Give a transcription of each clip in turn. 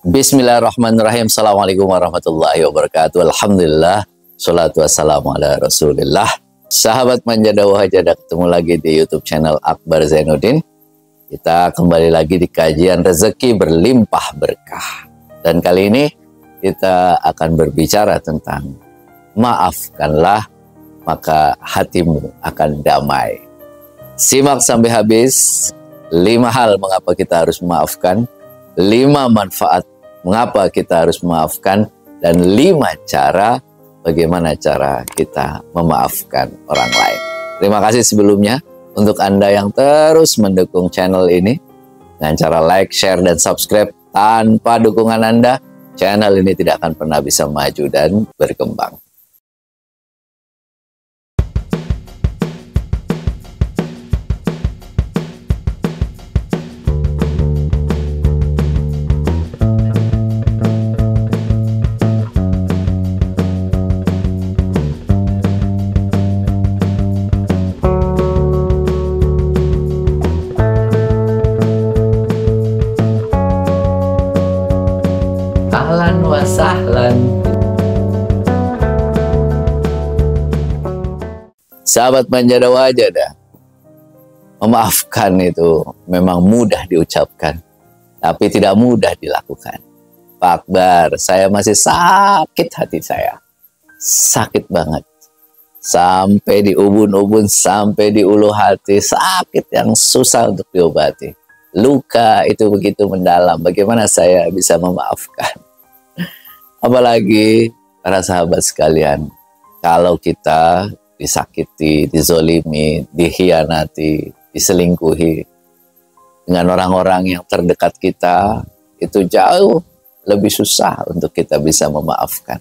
Bismillahirrahmanirrahim. Assalamualaikum warahmatullahi wabarakatuh. Alhamdulillah. Salatu wassalamu ala rasulillah. Sahabat Manjada Wahajada, ketemu lagi di YouTube channel Akbar Zainuddin. Kita kembali lagi di kajian rezeki berlimpah berkah. Dan kali ini kita akan berbicara tentang maafkanlah maka hatimu akan damai. Simak sampai habis. 5 hal mengapa kita harus memaafkan, 5 manfaat mengapa kita harus memaafkan, dan 5 cara bagaimana cara kita memaafkan orang lain. Terima kasih sebelumnya untuk Anda yang terus mendukung channel ini dengan cara like, share, dan subscribe. Tanpa dukungan Anda, channel ini tidak akan pernah bisa maju dan berkembang. Ahlan wa sahlan. Sahabat Manjada Wahajada, memaafkan itu memang mudah diucapkan, tapi tidak mudah dilakukan. Pak Akbar, saya masih sakit hati saya. Sakit banget. Sampai di ubun-ubun, sampai di ulu hati, sakit yang susah untuk diobati. Luka itu begitu mendalam, bagaimana saya bisa memaafkan? Apalagi para sahabat sekalian, kalau kita disakiti, dizolimi, dikhianati, diselingkuhi dengan orang-orang yang terdekat kita, itu jauh lebih susah untuk kita bisa memaafkan.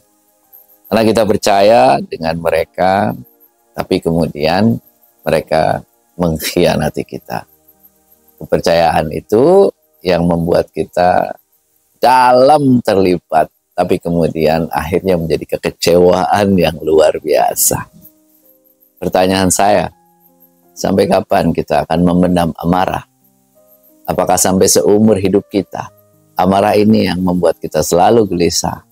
Karena kita percaya dengan mereka, tapi kemudian mereka mengkhianati kita. Kepercayaan itu yang membuat kita dalam terlibat, tapi kemudian akhirnya menjadi kekecewaan yang luar biasa. Pertanyaan saya, sampai kapan kita akan memendam amarah? Apakah sampai seumur hidup kita? Amarah ini yang membuat kita selalu gelisah.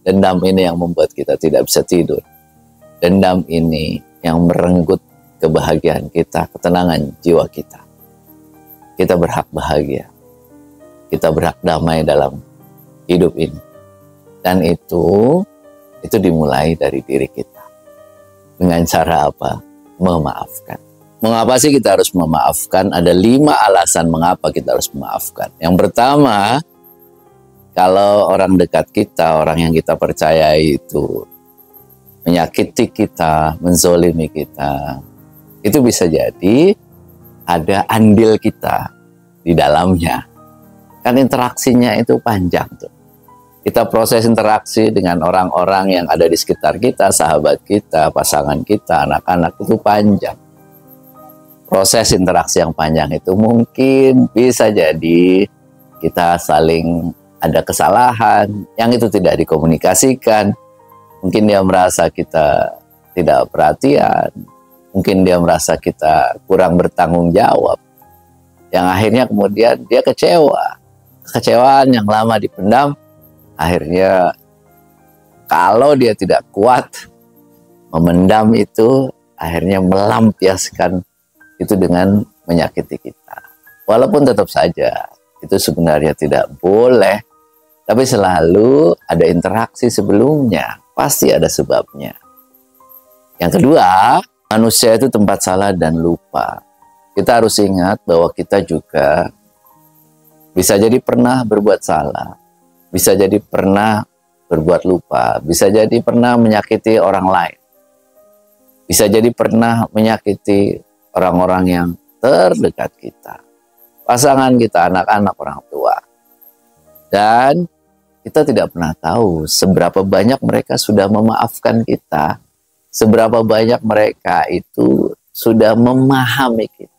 Dendam ini yang membuat kita tidak bisa tidur. Dendam ini yang merenggut kebahagiaan kita, ketenangan jiwa kita. Kita berhak bahagia. Kita berhak damai dalam hidup ini. Dan itu dimulai dari diri kita. Dengan cara apa? Memaafkan. Mengapa sih kita harus memaafkan? Ada 5 alasan mengapa kita harus memaafkan. Yang pertama, kalau orang dekat kita, orang yang kita percayai itu menyakiti kita, menzolimi kita, itu bisa jadi ada andil kita di dalamnya. Kan interaksinya itu panjang tuh. Kita proses interaksi dengan orang-orang yang ada di sekitar kita, sahabat kita, pasangan kita, anak-anak, itu panjang. Proses interaksi yang panjang itu mungkin bisa jadi kita saling ada kesalahan yang itu tidak dikomunikasikan. Mungkin dia merasa kita tidak perhatian. Mungkin dia merasa kita kurang bertanggung jawab. Yang akhirnya kemudian dia kecewa. Kekecewaan yang lama dipendam, akhirnya kalau dia tidak kuat memendam itu, akhirnya melampiaskan itu dengan menyakiti kita. Walaupun tetap saja itu sebenarnya tidak boleh, tapi selalu ada interaksi sebelumnya, pasti ada sebabnya. Yang kedua, manusia itu tempat salah dan lupa. Kita harus ingat bahwa kita juga bisa jadi pernah berbuat salah, bisa jadi pernah berbuat lupa, bisa jadi pernah menyakiti orang lain, bisa jadi pernah menyakiti orang-orang yang terdekat kita, pasangan kita, anak-anak, orang tua. Dan kita tidak pernah tahu seberapa banyak mereka sudah memaafkan kita, seberapa banyak mereka itu sudah memahami kita.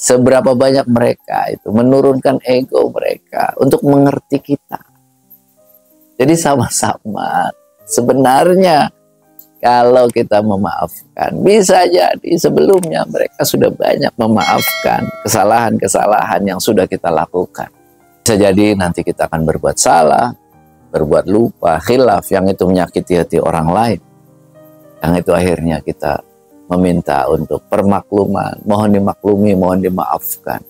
Seberapa banyak mereka itu menurunkan ego mereka untuk mengerti kita. Jadi sama-sama sebenarnya kalau kita memaafkan, bisa jadi sebelumnya mereka sudah banyak memaafkan kesalahan-kesalahan yang sudah kita lakukan. Bisa jadi nanti kita akan berbuat salah, berbuat lupa, khilaf, yang itu menyakiti hati orang lain. Yang itu akhirnya kita meminta untuk permakluman, mohon dimaklumi, mohon dimaafkan.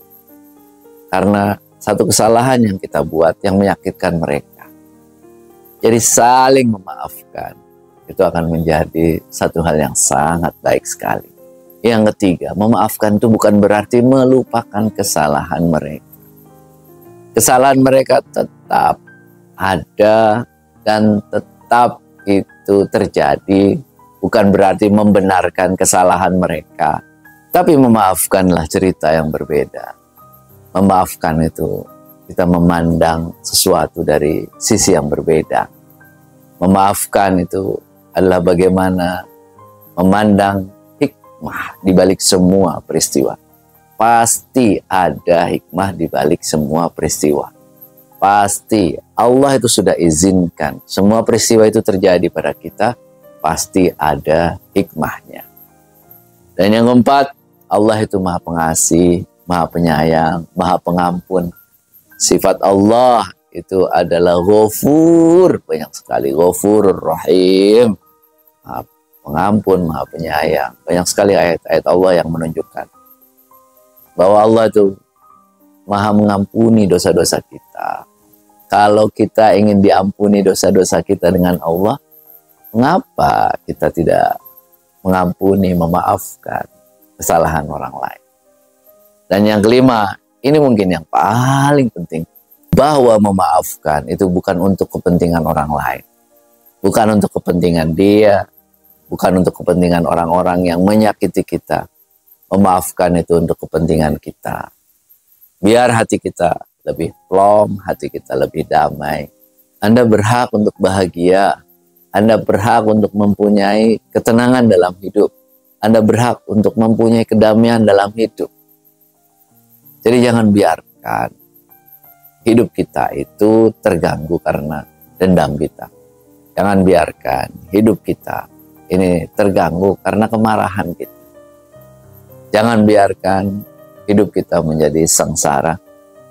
Karena satu kesalahan yang kita buat yang menyakitkan mereka. Jadi saling memaafkan, itu akan menjadi satu hal yang sangat baik sekali. Yang ketiga, memaafkan itu bukan berarti melupakan kesalahan mereka. Kesalahan mereka tetap ada dan tetap itu terjadi. Bukan berarti membenarkan kesalahan mereka, tapi memaafkanlah cerita yang berbeda. Memaafkan itu kita memandang sesuatu dari sisi yang berbeda. Memaafkan itu adalah bagaimana memandang hikmah di balik semua peristiwa. Pasti ada hikmah di balik semua peristiwa. Pasti Allah itu sudah izinkan semua peristiwa itu terjadi pada kita, pasti ada hikmahnya. Dan yang keempat, Allah itu Maha Pengasih, Maha Penyayang, Maha Pengampun. Sifat Allah itu adalah Ghafur, banyak sekali, Ghafurur Rahim, Maha Pengampun, Maha Penyayang. Banyak sekali ayat-ayat Allah yang menunjukkan bahwa Allah itu Maha mengampuni dosa-dosa kita. Kalau kita ingin diampuni dosa-dosa kita dengan Allah, mengapa kita tidak mengampuni, memaafkan kesalahan orang lain? Dan yang kelima, ini mungkin yang paling penting, bahwa memaafkan itu bukan untuk kepentingan orang lain. Bukan untuk kepentingan dia, bukan untuk kepentingan orang-orang yang menyakiti kita. Memaafkan itu untuk kepentingan kita. Biar hati kita lebih plong, hati kita lebih damai. Anda berhak untuk bahagia. Anda berhak untuk mempunyai ketenangan dalam hidup. Anda berhak untuk mempunyai kedamaian dalam hidup. Jadi jangan biarkan hidup kita itu terganggu karena dendam kita. Jangan biarkan hidup kita ini terganggu karena kemarahan kita. Jangan biarkan hidup kita menjadi sengsara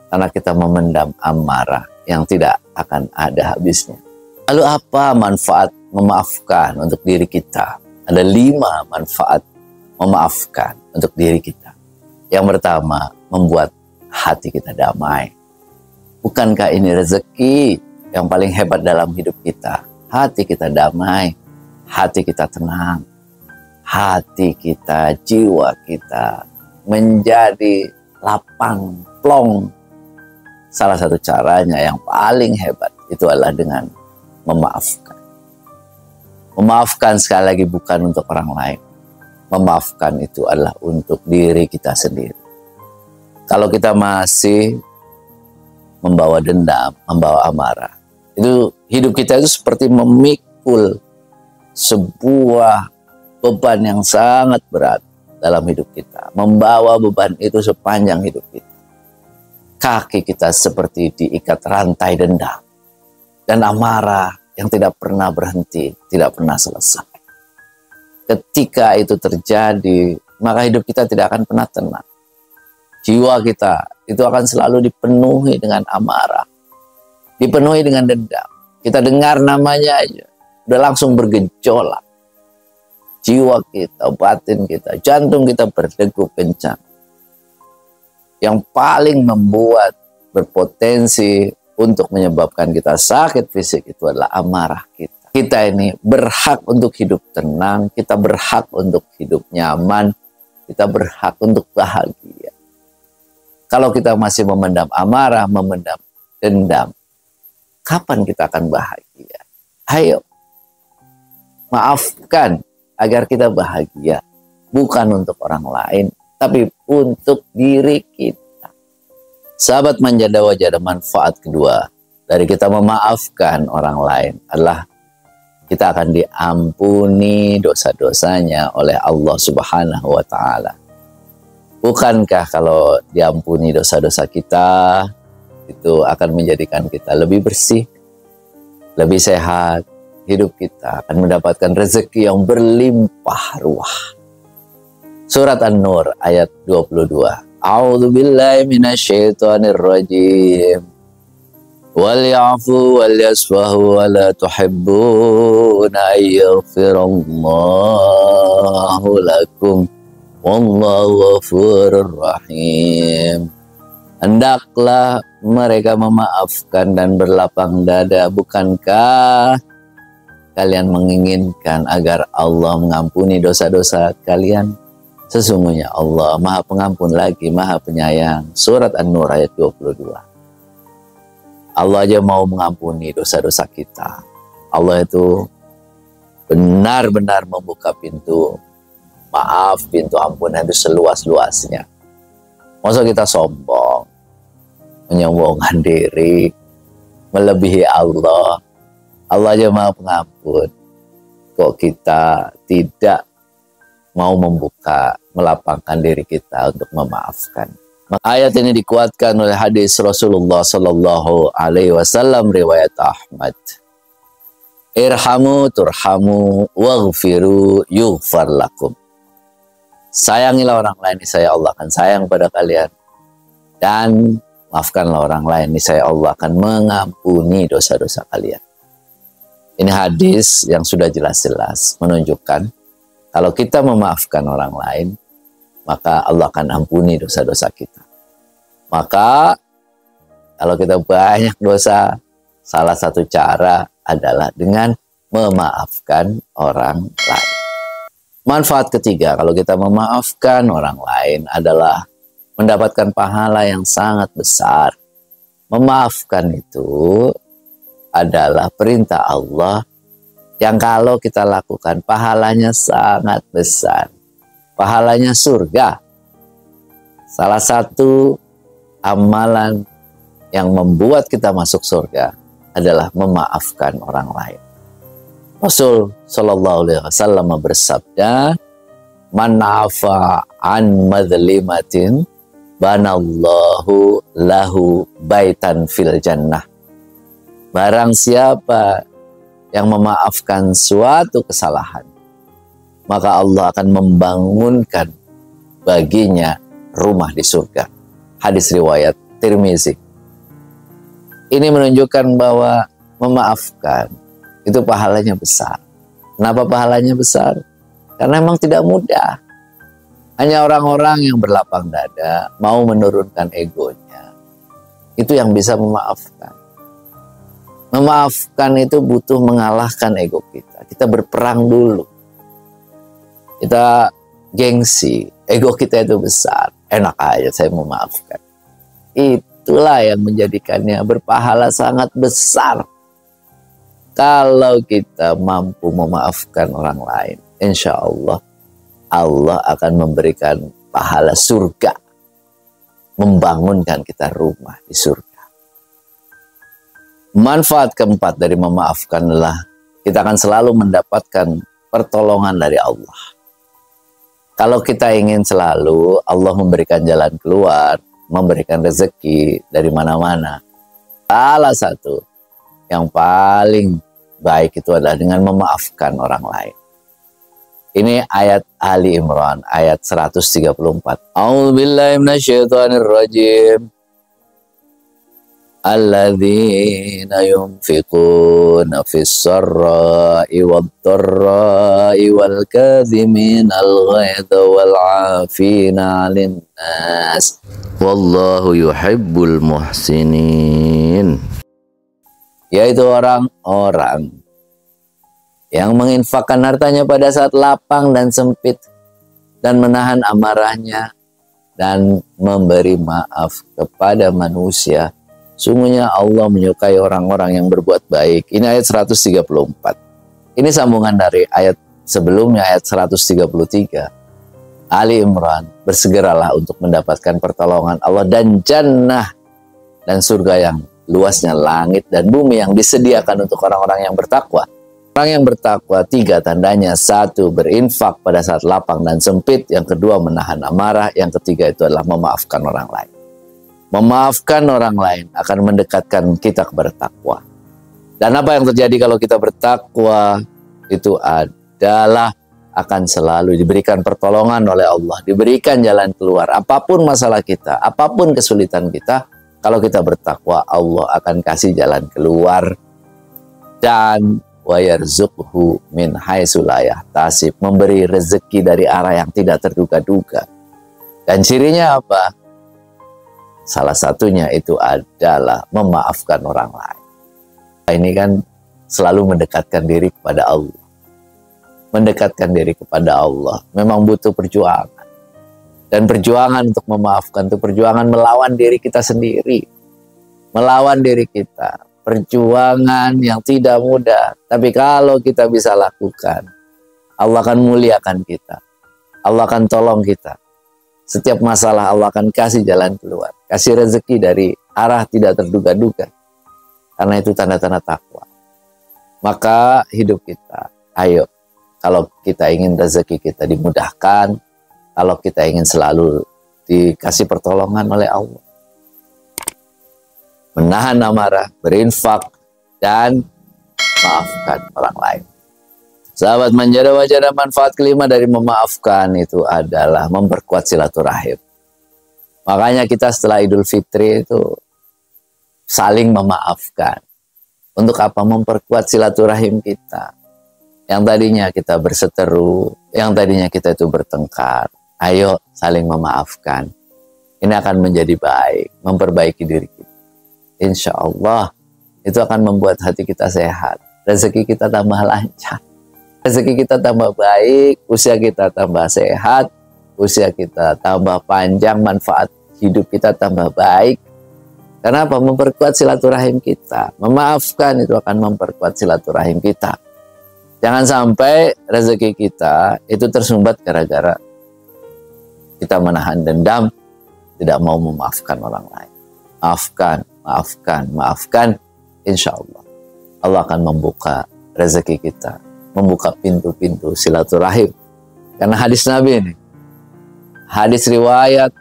karena kita memendam amarah yang tidak akan ada habisnya. Lalu apa manfaat memaafkan untuk diri kita? Ada 5 manfaat memaafkan untuk diri kita. Yang pertama, membuat hati kita damai. Bukankah ini rezeki yang paling hebat dalam hidup kita? Hati kita damai, hati kita tenang, hati kita, jiwa kita menjadi lapang, plong. Salah satu caranya yang paling hebat itu adalah dengan memaafkan. Memaafkan sekali lagi bukan untuk orang lain. Memaafkan itu adalah untuk diri kita sendiri. Kalau kita masih membawa dendam, membawa amarah, itu hidup kita itu seperti memikul sebuah beban yang sangat berat dalam hidup kita. Membawa beban itu sepanjang hidup kita. Kaki kita seperti diikat rantai dendam dan amarah yang tidak pernah berhenti, tidak pernah selesai. Ketika itu terjadi, maka hidup kita tidak akan pernah tenang. Jiwa kita itu akan selalu dipenuhi dengan amarah, dipenuhi dengan dendam. Kita dengar namanya aja, udah langsung bergejolak. Jiwa kita, batin kita, jantung kita berdegup kencang. Yang paling membuat berpotensi untuk menyebabkan kita sakit fisik itu adalah amarah kita. Kita ini berhak untuk hidup tenang, kita berhak untuk hidup nyaman, kita berhak untuk bahagia. Kalau kita masih memendam amarah, memendam dendam, kapan kita akan bahagia? Ayo, maafkan agar kita bahagia. Bukan untuk orang lain, tapi untuk diri kita. Sahabat Manjada Wajada, manfaat kedua dari kita memaafkan orang lain adalah kita akan diampuni dosa-dosanya oleh Allah Subhanahu wa Ta'ala. Bukankah kalau diampuni dosa-dosa kita, itu akan menjadikan kita lebih bersih, lebih sehat, hidup kita akan mendapatkan rezeki yang berlimpah ruah. Surat An-Nur ayat 22. A'udzu billahi minasyaitonir rajim. Walyafu walyasfahu wa la tuhibbuna ayyghfirallahu lakum wallahu ghafurur rahim. Hendaklah mereka memaafkan dan berlapang dada. Bukankah kalian menginginkan agar Allah mengampuni dosa-dosa kalian? Sesungguhnya Allah Maha Pengampun lagi Maha Penyayang. Surat An-Nur ayat 22. Allah aja mau mengampuni dosa-dosa kita. Allah itu benar-benar membuka pintu maaf, pintu ampunan itu seluas-luasnya. Masa kita sombong, menyombongkan diri, melebihi Allah. Allah aja Maha Pengampun. Kok kita tidak mau membuka, melapangkan diri kita untuk memaafkan. Ayat ini dikuatkan oleh hadis Rasulullah Sallallahu Alaihi Wasallam riwayat Ahmad. Irhamu turhamu waghfiru yughfar lakum. Sayangilah orang lain, niscaya Allah akan sayang pada kalian. Dan maafkanlah orang lain, niscaya Allah akan mengampuni dosa-dosa kalian. Ini hadis yang sudah jelas-jelas menunjukkan kalau kita memaafkan orang lain, maka Allah akan ampuni dosa-dosa kita. Maka kalau kita banyak dosa, salah satu cara adalah dengan memaafkan orang lain. Manfaat ketiga, kalau kita memaafkan orang lain adalah mendapatkan pahala yang sangat besar. Memaafkan itu adalah perintah Allah yang kalau kita lakukan pahalanya sangat besar. Pahalanya surga. Salah satu amalan yang membuat kita masuk surga adalah memaafkan orang lain. Rasul Shallallahu Alaihi Wasallam bersabda, "Man afa an madlimatin, banallahu lahu baitan fil jannah." Barang siapa yang memaafkan suatu kesalahan, maka Allah akan membangunkan baginya rumah di surga. Hadis riwayat Tirmizi. Ini menunjukkan bahwa memaafkan itu pahalanya besar. Kenapa pahalanya besar? Karena memang tidak mudah. Hanya orang-orang yang berlapang dada, mau menurunkan egonya, itu yang bisa memaafkan. Memaafkan itu butuh mengalahkan ego kita. Kita berperang dulu. Kita gengsi, ego kita itu besar. Enak aja saya memaafkan. Itulah yang menjadikannya berpahala sangat besar. Kalau kita mampu memaafkan orang lain, insya Allah, Allah akan memberikan pahala surga. Membangunkan kita rumah di surga. Manfaat keempat dari memaafkan adalah kita akan selalu mendapatkan pertolongan dari Allah. Kalau kita ingin selalu Allah memberikan jalan keluar, memberikan rezeki dari mana-mana, salah satu yang paling baik itu adalah dengan memaafkan orang lain. Ini ayat Ali Imran, ayat 134. A'udzubillahi minasyaitonirrajim. Alladzina yunfiquna fis-sarra'i wad-dharra'i wal kadhiminal ghaidha wal 'afina 'anil nas wallahu yuhibbul muhsinin. Yaitu orang-orang yang menginfakkan hartanya pada saat lapang dan sempit dan menahan amarahnya dan memberi maaf kepada manusia. Sungguhnya Allah menyukai orang-orang yang berbuat baik. Ini ayat 134. Ini sambungan dari ayat sebelumnya, ayat 133. Ali Imran, bersegeralah untuk mendapatkan pertolongan Allah dan jannah dan surga yang luasnya langit dan bumi yang disediakan untuk orang-orang yang bertakwa. Orang yang bertakwa, 3 tandanya. 1, berinfak pada saat lapang dan sempit. Yang kedua, menahan amarah. Yang ketiga itu adalah memaafkan orang lain. Memaafkan orang lain akan mendekatkan kita kepada takwa. Dan apa yang terjadi kalau kita bertakwa itu adalah akan selalu diberikan pertolongan oleh Allah, diberikan jalan keluar. Apapun masalah kita, apapun kesulitan kita, Kalau kita bertakwa, Allah akan kasih jalan keluar. Dan wa yarzuqhu min haitsu la yahtasib, memberi rezeki dari arah yang tidak terduga-duga. Dan cirinya apa? Salah satunya itu adalah memaafkan orang lain. Ini kan selalu mendekatkan diri kepada Allah. Mendekatkan diri kepada Allah memang butuh perjuangan. Dan perjuangan untuk memaafkan itu perjuangan melawan diri kita sendiri. Melawan diri kita. Perjuangan yang tidak mudah. Tapi kalau kita bisa lakukan, Allah akan muliakan kita. Allah akan tolong kita. Setiap masalah Allah akan kasih jalan keluar. Kasih rezeki dari arah tidak terduga-duga. Karena itu tanda-tanda takwa. Maka hidup kita, ayo. Kalau kita ingin rezeki kita dimudahkan, kalau kita ingin selalu dikasih pertolongan oleh Allah, menahan amarah, berinfak, dan maafkan orang lain. Sahabat Manjada Wajada, manfaat kelima dari memaafkan itu adalah memperkuat silaturahim. Makanya kita setelah Idul Fitri itu saling memaafkan. Untuk apa? Memperkuat silaturahim kita. Yang tadinya kita berseteru, yang tadinya kita itu bertengkar. Ayo saling memaafkan. Ini akan menjadi baik, memperbaiki diri kita. Insya Allah itu akan membuat hati kita sehat, rezeki kita tambah lancar, rezeki kita tambah baik, usia kita tambah sehat, usia kita tambah panjang, manfaat hidup kita tambah baik. Kenapa? Memperkuat silaturahim kita. Memaafkan itu akan memperkuat silaturahim kita. Jangan sampai rezeki kita itu tersumbat gara-gara kita menahan dendam, tidak mau memaafkan orang lain. Maafkan, maafkan, maafkan. Insya Allah, Allah akan membuka rezeki kita, membuka pintu-pintu silaturahim. Karena hadis Nabi ini, hadis riwayat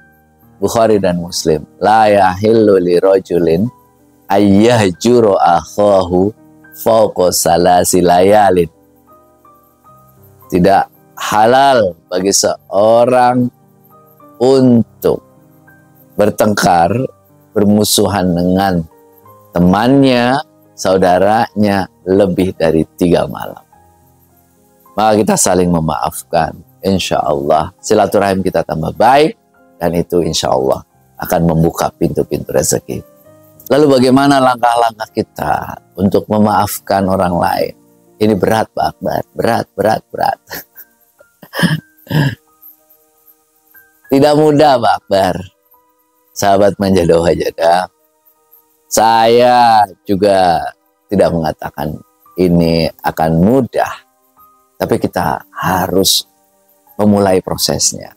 Bukhari dan Muslim, la yahillu li rajulin ayyahjuru akhahu fawqa salasi layalin. Tidak halal bagi seorang untuk bertengkar, bermusuhan dengan temannya, saudaranya lebih dari 3 malam. Maka kita saling memaafkan. Insya Allah silaturahim kita tambah baik, dan itu insya Allah akan membuka pintu-pintu rezeki. Lalu bagaimana langkah-langkah kita untuk memaafkan orang lain? Ini berat Pak Akbar, berat. Tidak mudah Pak Akbar. Sahabat Manjada Wajada, saya juga tidak mengatakan ini akan mudah. Tapi kita harus memulai prosesnya.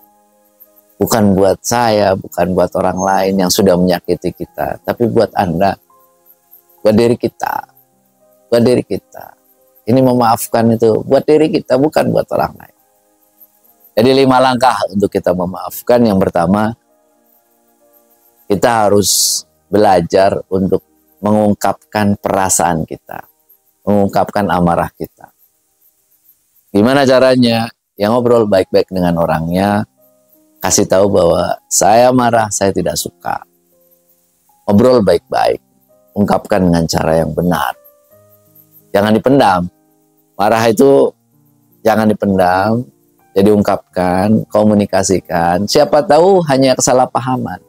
Bukan buat saya, bukan buat orang lain yang sudah menyakiti kita. Tapi buat Anda, buat diri kita. Buat diri kita. Ini memaafkan itu buat diri kita, bukan buat orang lain. Jadi 5 langkah untuk kita memaafkan. Yang pertama, kita harus belajar untuk mengungkapkan perasaan kita. Mengungkapkan amarah kita. Gimana caranya? Ya ngobrol baik-baik dengan orangnya. Kasih tahu bahwa saya marah, saya tidak suka. Ngobrol baik-baik. Ungkapkan dengan cara yang benar. Jangan dipendam. Marah itu jangan dipendam. Jadi ungkapkan, komunikasikan. Siapa tahu hanya kesalahpahaman.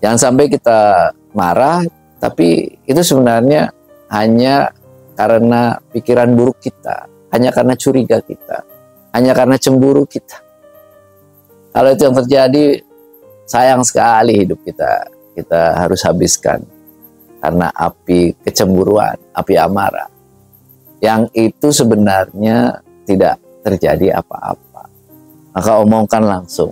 Jangan sampai kita marah, tapi itu sebenarnya hanya karena pikiran buruk kita. Hanya karena curiga kita. Hanya karena cemburu kita. Kalau itu yang terjadi, sayang sekali hidup kita. Kita harus habiskan. Karena api kecemburuan, api amarah. Yang itu sebenarnya tidak terjadi apa-apa. Maka omongkan langsung.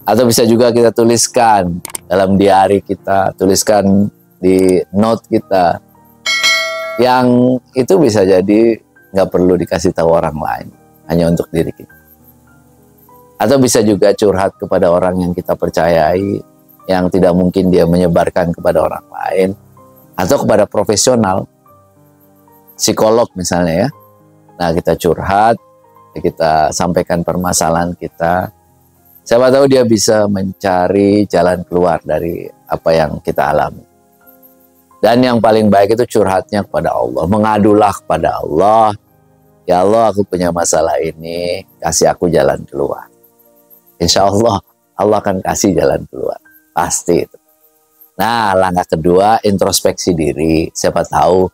Atau bisa juga kita tuliskan dalam diari kita, tuliskan di note kita. Yang itu bisa jadi nggak perlu dikasih tahu orang lain, hanya untuk diri kita. Atau bisa juga curhat kepada orang yang kita percayai, yang tidak mungkin dia menyebarkan kepada orang lain. Atau kepada profesional, psikolog misalnya ya. Nah kita curhat, kita sampaikan permasalahan kita. Siapa tahu dia bisa mencari jalan keluar dari apa yang kita alami. Dan yang paling baik itu curhatnya kepada Allah, mengadulah kepada Allah. Ya Allah, aku punya masalah ini, kasih aku jalan keluar. Insya Allah, Allah akan kasih jalan keluar. Pasti itu. Nah, langkah kedua, introspeksi diri. Siapa tahu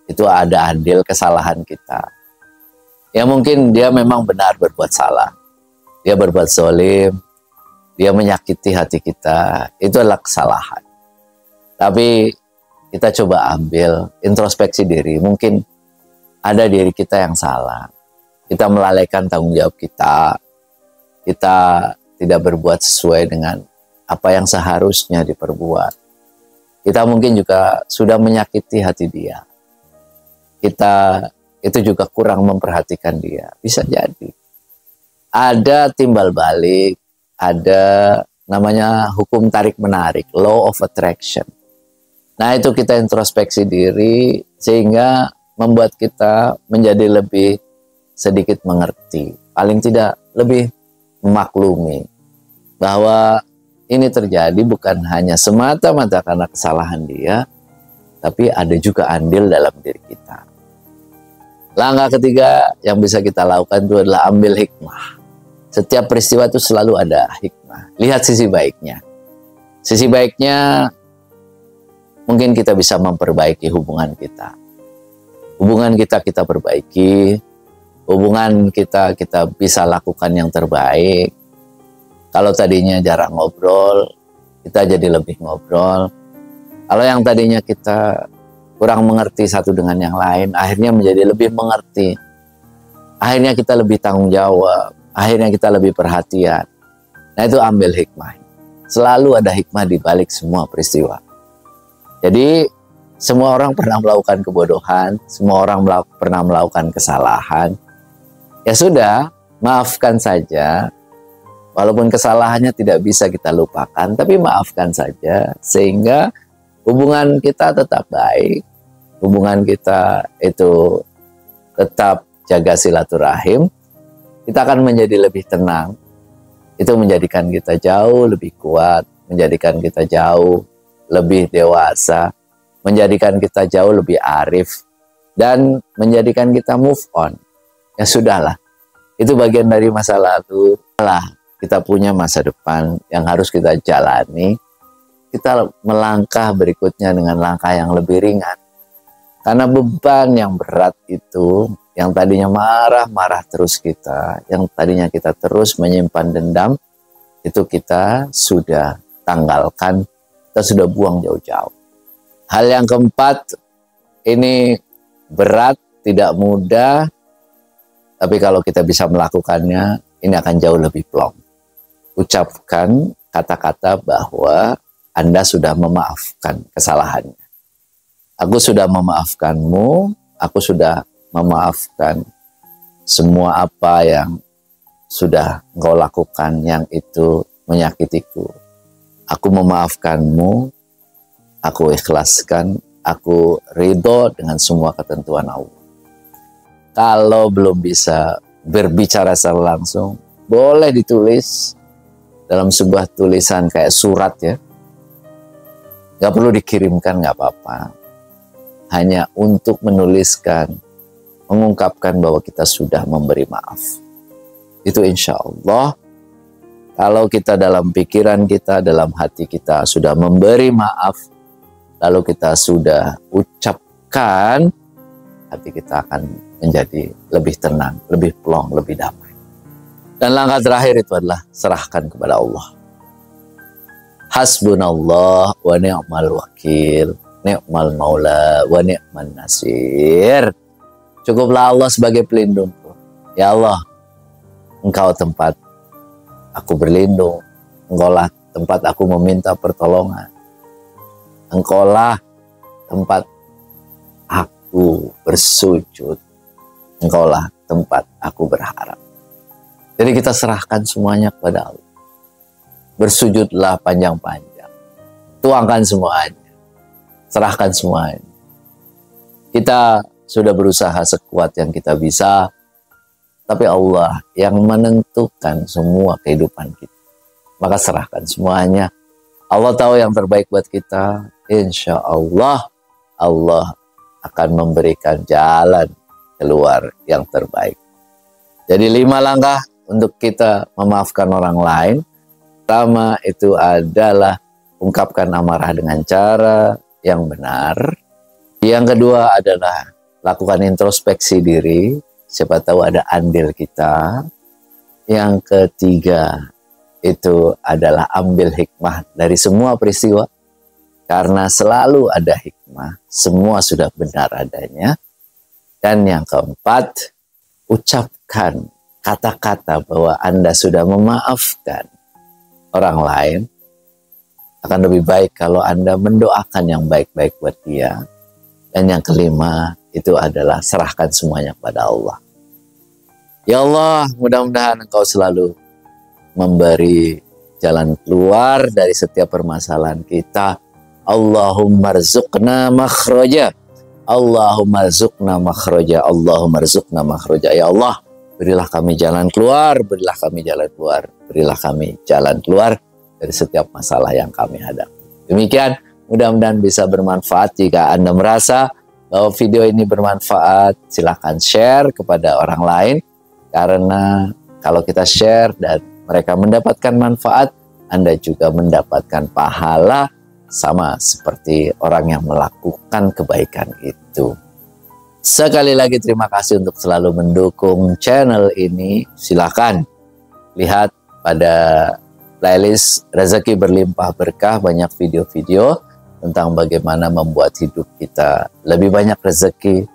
itu ada andil kesalahan kita. Ya mungkin dia memang benar berbuat salah. Dia berbuat zalim, dia menyakiti hati kita. Itu adalah kesalahan. Tapi kita coba ambil introspeksi diri. Mungkin ada diri kita yang salah. Kita melalaikan tanggung jawab kita. Kita tidak berbuat sesuai dengan apa yang seharusnya diperbuat. Kita mungkin juga sudah menyakiti hati dia. Kita itu juga kurang memperhatikan dia. Bisa jadi. Ada timbal balik. Ada namanya hukum tarik-menarik. Law of attraction. Nah, itu kita introspeksi diri sehingga membuat kita menjadi lebih sedikit mengerti. Paling tidak lebih memaklumi bahwa ini terjadi bukan hanya semata-mata karena kesalahan dia, tapi ada juga andil dalam diri kita. Langkah ketiga yang bisa kita lakukan itu adalah ambil hikmah. Setiap peristiwa itu selalu ada hikmah. Lihat sisi baiknya. Sisi baiknya mungkin kita bisa memperbaiki hubungan kita. Hubungan kita perbaiki. Hubungan kita bisa lakukan yang terbaik. Kalau tadinya jarang ngobrol, kita jadi lebih ngobrol. Kalau yang tadinya kita kurang mengerti satu dengan yang lain, akhirnya menjadi lebih mengerti. Akhirnya kita lebih tanggung jawab. Akhirnya kita lebih perhatian. Nah, itu ambil hikmah. Selalu ada hikmah di balik semua peristiwa. Jadi semua orang pernah melakukan kebodohan, semua orang pernah melakukan kesalahan. Ya sudah, maafkan saja. Walaupun kesalahannya tidak bisa kita lupakan, tapi maafkan saja sehingga hubungan kita tetap baik. Hubungan kita itu tetap jaga silaturahim. Kita akan menjadi lebih tenang. Itu menjadikan kita jauh lebih kuat, menjadikan kita jauh lebih dewasa, menjadikan kita jauh lebih arif, dan menjadikan kita move on. Ya sudahlah, itu bagian dari masa lalu. Kita punya masa depan yang harus kita jalani. Kita melangkah berikutnya dengan langkah yang lebih ringan. Karena beban yang berat itu, yang tadinya marah-marah terus kita, yang tadinya kita terus menyimpan dendam, itu kita sudah tanggalkan, kita sudah buang jauh-jauh. Hal yang keempat, ini berat, tidak mudah, tapi kalau kita bisa melakukannya, ini akan jauh lebih plong. Ucapkan kata-kata bahwa Anda sudah memaafkan kesalahannya. Aku sudah memaafkanmu, aku sudah memaafkan semua apa yang sudah engkau lakukan yang itu menyakitiku. Aku memaafkanmu, aku ikhlaskan, aku ridho dengan semua ketentuan Allah. Kalau belum bisa berbicara secara langsung, boleh ditulis dalam sebuah tulisan kayak surat ya. Gak perlu dikirimkan, gak apa-apa. Hanya untuk menuliskan, mengungkapkan bahwa kita sudah memberi maaf. Itu insya Allah, kalau kita dalam pikiran kita, dalam hati kita sudah memberi maaf, lalu kita sudah ucapkan, hati kita akan menjadi lebih tenang, lebih plong, lebih damai. Dan langkah terakhir itu adalah serahkan kepada Allah. Hasbunallah wa ni'mal wakil, ni'mal maula wa ni'man nasir. Cukuplah Allah sebagai pelindungku. Ya Allah, Engkau tempat aku berlindung. Engkaulah tempat aku meminta pertolongan. Engkaulah tempat aku bersujud. Engkaulah tempat aku berharap. Jadi kita serahkan semuanya kepada Allah. Bersujudlah panjang-panjang. Tuangkan semuanya. Serahkan semuanya. Kita sudah berusaha sekuat yang kita bisa. Tapi Allah yang menentukan semua kehidupan kita. Maka serahkan semuanya. Allah tahu yang terbaik buat kita. Insya Allah, Allah akan memberikan jalan keluar yang terbaik. Jadi 5 langkah untuk kita memaafkan orang lain. Pertama itu adalah ungkapkan amarah dengan cara yang benar. Yang kedua adalah lakukan introspeksi diri. Siapa tahu ada andil kita. Yang ketiga itu adalah ambil hikmah dari semua peristiwa. Karena selalu ada hikmah. Semua sudah benar adanya. Dan yang keempat, ucapkan kata-kata bahwa Anda sudah memaafkan orang lain. Akan lebih baik kalau Anda mendoakan yang baik-baik buat dia. Dan yang kelima, itu adalah serahkan semuanya kepada Allah. Ya Allah, mudah-mudahan Engkau selalu memberi jalan keluar dari setiap permasalahan kita. Allahumma rzuqna makhraja. Allahumma rzuqna makhraja. Allahumma rzuqna makhraja. Ya Allah, berilah kami jalan keluar, berilah kami jalan keluar, berilah kami jalan keluar dari setiap masalah yang kami hadapi. Demikian, mudah-mudahan bisa bermanfaat. Jika Anda merasa bahwa video ini bermanfaat, silahkan share kepada orang lain. Karena kalau kita share dan mereka mendapatkan manfaat, Anda juga mendapatkan pahala sama seperti orang yang melakukan kebaikan itu. Sekali lagi terima kasih untuk selalu mendukung channel ini. Silakan lihat pada playlist Rezeki Berlimpah Berkah, banyak video-video tentang bagaimana membuat hidup kita lebih banyak rezeki,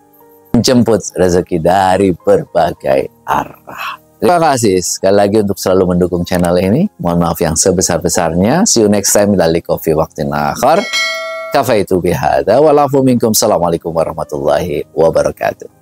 menjemput rezeki dari berbagai arah. Terima kasih sekali lagi untuk selalu mendukung channel ini. Mohon maaf yang sebesar-besarnya. See you next time. Ila liqa fi waqtin akhar. Kafaitu bihadza wal afu minkum. Assalamualaikum warahmatullahi wabarakatuh.